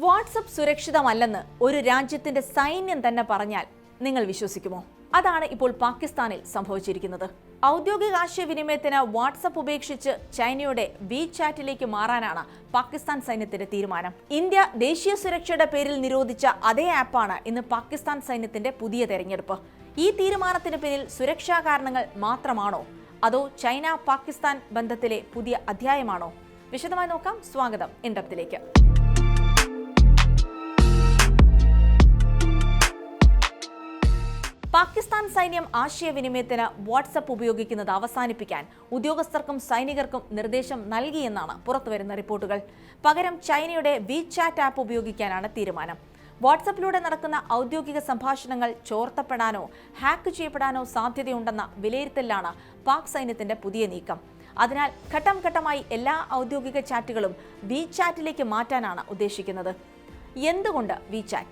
WhatsApp സുരക്ഷിതമല്ലെന്ന് ഒരു രാജ്യത്തിന്റെ സൈന്യം തന്നെ പറഞ്ഞാൽ നിങ്ങൾ വിശ്വസിക്കുമോ? അതാണ് ഇപ്പോൾ പാകിസ്ഥാനിൽ സംഭവിച്ചിരിക്കുന്നത്. ഔദ്യോഗിക ആശയവിനിമയത്തിന് വാട്സപ്പ് ഉപേക്ഷിച്ച് ചൈനയുടെ WeChatലേക്ക് മാറാനാണ് പാകിസ്ഥാൻ സൈന്യത്തിന്റെ തീരുമാനം. ഇന്ത്യ ദേശീയ സുരക്ഷയുടെ പേരിൽ നിരോധിച്ച അതേ ആപ്പാണ് ഇന്ന് പാകിസ്ഥാൻ സൈന്യത്തിന്റെ പുതിയ തെരഞ്ഞെടുപ്പ്. ഈ തീരുമാനത്തിന് പിന്നിൽ സുരക്ഷാ കാരണങ്ങൾ മാത്രമാണോ, അതോ ചൈന പാകിസ്ഥാൻ ബന്ധത്തിലെ പുതിയ അധ്യായമാണോ? വിശദമായി നോക്കാം. സ്വാഗതം ഇൻഡെപ്തിലേക്ക്. പാകിസ്ഥാൻ സൈന്യം ആശയവിനിമയത്തിന് വാട്സപ്പ് ഉപയോഗിക്കുന്നത് അവസാനിപ്പിക്കാൻ ഉദ്യോഗസ്ഥർക്കും സൈനികർക്കും നിർദ്ദേശം നൽകിയെന്നാണ് പുറത്തുവരുന്ന റിപ്പോർട്ടുകൾ. പകരം ചൈനയുടെ WeChat ആപ്പ് ഉപയോഗിക്കാനാണ് തീരുമാനം. വാട്സപ്പിലൂടെ നടക്കുന്ന ഔദ്യോഗിക സംഭാഷണങ്ങൾ ചോർത്തപ്പെടാനോ ഹാക്ക് ചെയ്യപ്പെടാനോ സാധ്യതയുണ്ടെന്ന വിലയിരുത്തലിലാണ് പാക് സൈന്യത്തിന്റെ പുതിയ നീക്കം. അതിനാൽ ഘട്ടം ഘട്ടമായി എല്ലാ ഔദ്യോഗിക ചാറ്റുകളും WeChatലേക്ക് മാറ്റാനാണ് ഉദ്ദേശിക്കുന്നത്. എന്തുകൊണ്ട് WeChat?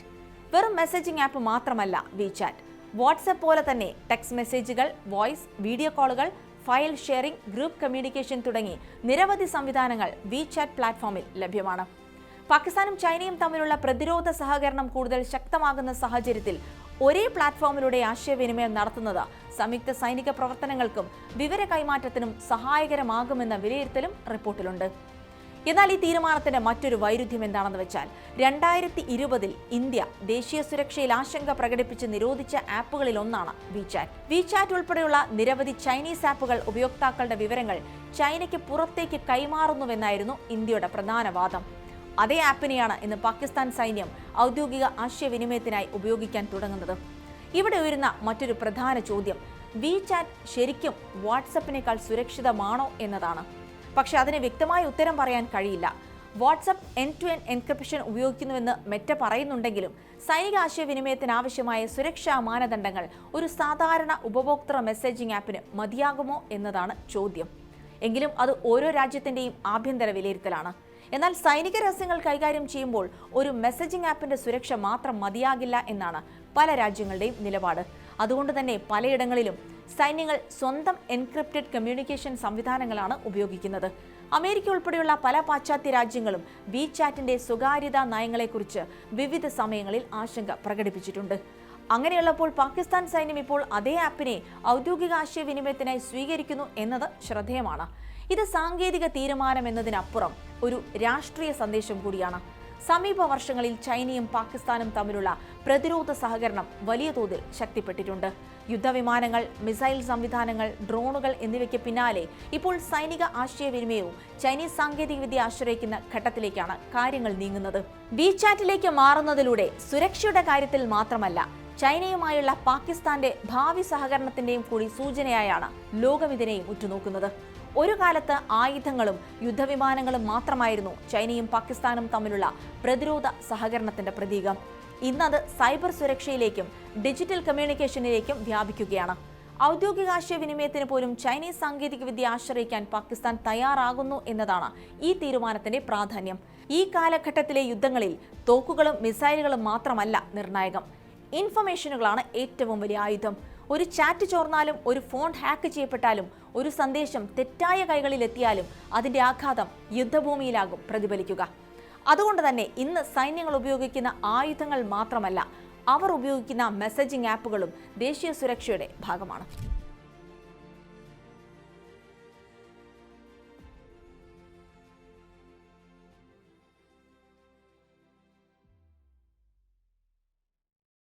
വെറും മെസ്സേജിംഗ് ആപ്പ് മാത്രമല്ല WeChat. വാട്സപ്പ് പോലെ തന്നെ ടെക്സ്റ്റ് മെസ്സേജുകൾ, വോയിസ്, വീഡിയോ കോളുകൾ, ഫയൽ ഷെയറിംഗ്, ഗ്രൂപ്പ് കമ്മ്യൂണിക്കേഷൻ തുടങ്ങി നിരവധി സംവിധാനങ്ങൾ WeChat പ്ലാറ്റ്ഫോമിൽ ലഭ്യമാണ്. പാകിസ്ഥാനും ചൈനയും തമ്മിലുള്ള പ്രതിരോധ സഹകരണം കൂടുതൽ ശക്തമാകുന്ന സാഹചര്യത്തിൽ ഒരേ പ്ലാറ്റ്ഫോമിലൂടെ ആശയവിനിമയം നടത്തുന്നത് സംയുക്ത സൈനിക പ്രവർത്തനങ്ങൾക്കും വിവര കൈമാറ്റത്തിനും സഹായകരമാകുമെന്ന വിലയിരുത്തലും റിപ്പോർട്ടിലുണ്ട്. എന്നാൽ ഈ തീരുമാനത്തിന്റെ മറ്റൊരു വൈരുദ്ധ്യം എന്താണെന്ന് വെച്ചാൽ 2020 ഇന്ത്യ ദേശീയ സുരക്ഷയിൽ ആശങ്ക പ്രകടിപ്പിച്ച് നിരോധിച്ച ആപ്പുകളിൽ ഒന്നാണ് WeChat. WeChat ഉൾപ്പെടെയുള്ള നിരവധി ചൈനീസ് ആപ്പുകൾ ഉപയോക്താക്കളുടെ വിവരങ്ങൾ ചൈനയ്ക്ക് പുറത്തേക്ക് കൈമാറുന്നുവെന്നായിരുന്നു ഇന്ത്യയുടെ പ്രധാന വാദം. അതേ ആപ്പിനെയാണ് ഇന്ന് പാകിസ്ഥാൻ സൈന്യം ഔദ്യോഗിക ആശയവിനിമയത്തിനായി ഉപയോഗിക്കാൻ തുടങ്ങുന്നത്. ഇവിടെ ഉയരുന്ന മറ്റൊരു പ്രധാന ചോദ്യം WeChat ശരിക്കും വാട്സപ്പിനേക്കാൾ സുരക്ഷിതമാണോ എന്നതാണ്. പക്ഷെ അതിന് വ്യക്തമായ ഉത്തരം പറയാൻ കഴിയില്ല. വാട്സപ്പ് എൻഡ്-ടു-എൻഡ് എൻക്രിപ്ഷൻ ഉപയോഗിക്കുന്നുവെന്ന് മെറ്റ പറയുന്നുണ്ടെങ്കിലും സൈനിക ആശയവിനിമയത്തിന് ആവശ്യമായ സുരക്ഷാ മാനദണ്ഡങ്ങൾ ഒരു സാധാരണ ഉപഭോക്തൃ മെസ്സേജിംഗ് ആപ്പിന് മതിയാകുമോ എന്നതാണ് ചോദ്യം. എങ്കിലും അത് ഓരോ രാജ്യത്തിന്റെയും ആഭ്യന്തര വിലയിരുത്തലാണ്. എന്നാൽ സൈനിക രഹസ്യങ്ങൾ കൈകാര്യം ചെയ്യുമ്പോൾ ഒരു മെസ്സേജിംഗ് ആപ്പിന്റെ സുരക്ഷ മാത്രം മതിയാകില്ല എന്നാണ് പല രാജ്യങ്ങളുടെയും നിലപാട്. അതുകൊണ്ട് തന്നെ പലയിടങ്ങളിലും സൈന്യങ്ങൾ സ്വന്തം എൻക്രിപ്റ്റഡ് കമ്മ്യൂണിക്കേഷൻ സംവിധാനങ്ങളാണ് ഉപയോഗിക്കുന്നത്. അമേരിക്ക ഉൾപ്പെടെയുള്ള പല പാശ്ചാത്യ രാജ്യങ്ങളും WeChatന്റെ സ്വകാര്യതാ നയങ്ങളെക്കുറിച്ച് വിവിധ സമയങ്ങളിൽ ആശങ്ക പ്രകടിപ്പിച്ചിട്ടുണ്ട്. അങ്ങനെയുള്ളപ്പോൾ പാകിസ്ഥാൻ സൈന്യം ഇപ്പോൾ അതേ ആപ്പിനെ ഔദ്യോഗിക ആശയവിനിമയത്തിനായി സ്വീകരിക്കുന്നു എന്നത് ശ്രദ്ധേയമാണ്. ഇത് സാങ്കേതിക തീരുമാനം എന്നതിനപ്പുറം ഒരു രാഷ്ട്രീയ സന്ദേശം കൂടിയാണ്. സമീപ വർഷങ്ങളിൽ ചൈനയും പാകിസ്ഥാനും തമ്മിലുള്ള പ്രതിരോധ സഹകരണം വലിയ തോതിൽ ശക്തിപ്പെട്ടിട്ടുണ്ട്. യുദ്ധവിമാനങ്ങൾ, മിസൈൽ സംവിധാനങ്ങൾ, ഡ്രോണുകൾ എന്നിവയ്ക്ക് പിന്നാലെ ഇപ്പോൾ സൈനിക ആശയവിനിമയവും ചൈനീസ് സാങ്കേതികവിദ്യ ആശ്രയിക്കുന്ന ഘട്ടത്തിലേക്കാണ് കാര്യങ്ങൾ നീങ്ങുന്നത്. WeChatലേക്ക് മാറുന്നതിലൂടെ സുരക്ഷയുടെ കാര്യത്തിൽ മാത്രമല്ല ചൈനയുമായുള്ള പാകിസ്ഥാന്റെ ഭാവി സഹകരണത്തിന്റെയും കൂടി സൂചനയായാണ് ലോകം ഇതിനെയും ഉറ്റുനോക്കുന്നത്. ഒരു കാലത്ത് ആയുധങ്ങളും യുദ്ധവിമാനങ്ങളും മാത്രമായിരുന്നു ചൈനയും പാകിസ്ഥാനും തമ്മിലുള്ള പ്രതിരോധ സഹകരണത്തിന്റെ പ്രതീകം. ഇന്നത് സൈബർ സുരക്ഷയിലേക്കും ഡിജിറ്റൽ കമ്മ്യൂണിക്കേഷനിലേക്കും വ്യാപിക്കുകയാണ്. ഔദ്യോഗിക ആശയവിനിമയത്തിന് പോലും ചൈനീസ് സാങ്കേതികവിദ്യ ആശ്രയിക്കാൻ പാകിസ്ഥാൻ തയ്യാറാകുന്നു എന്നതാണ് ഈ തീരുമാനത്തിന്റെ പ്രാധാന്യം. ഈ കാലഘട്ടത്തിലെ യുദ്ധങ്ങളിൽ തോക്കുകളും മിസൈലുകളും മാത്രമല്ല നിർണായകം. ഇൻഫർമേഷനുകളാണ് ഏറ്റവും വലിയ ആയുധം. ഒരു ചാറ്റ് ചോർന്നാലും, ഒരു ഫോൺ ഹാക്ക് ചെയ്യപ്പെട്ടാലും, ഒരു സന്ദേശം തെറ്റായ കൈകളിൽ എത്തിയാലും അതിന്റെ ആഘാതം യുദ്ധഭൂമിയിലാകും പ്രതിഫലിക്കുക. അതുകൊണ്ട് തന്നെ ഇന്ന് സൈന്യങ്ങൾ ഉപയോഗിക്കുന്ന ആയുധങ്ങൾ മാത്രമല്ല, അവർ ഉപയോഗിക്കുന്ന മെസ്സേജിംഗ് ആപ്പുകളും ദേശീയ സുരക്ഷയുടെ ഭാഗമാണ്.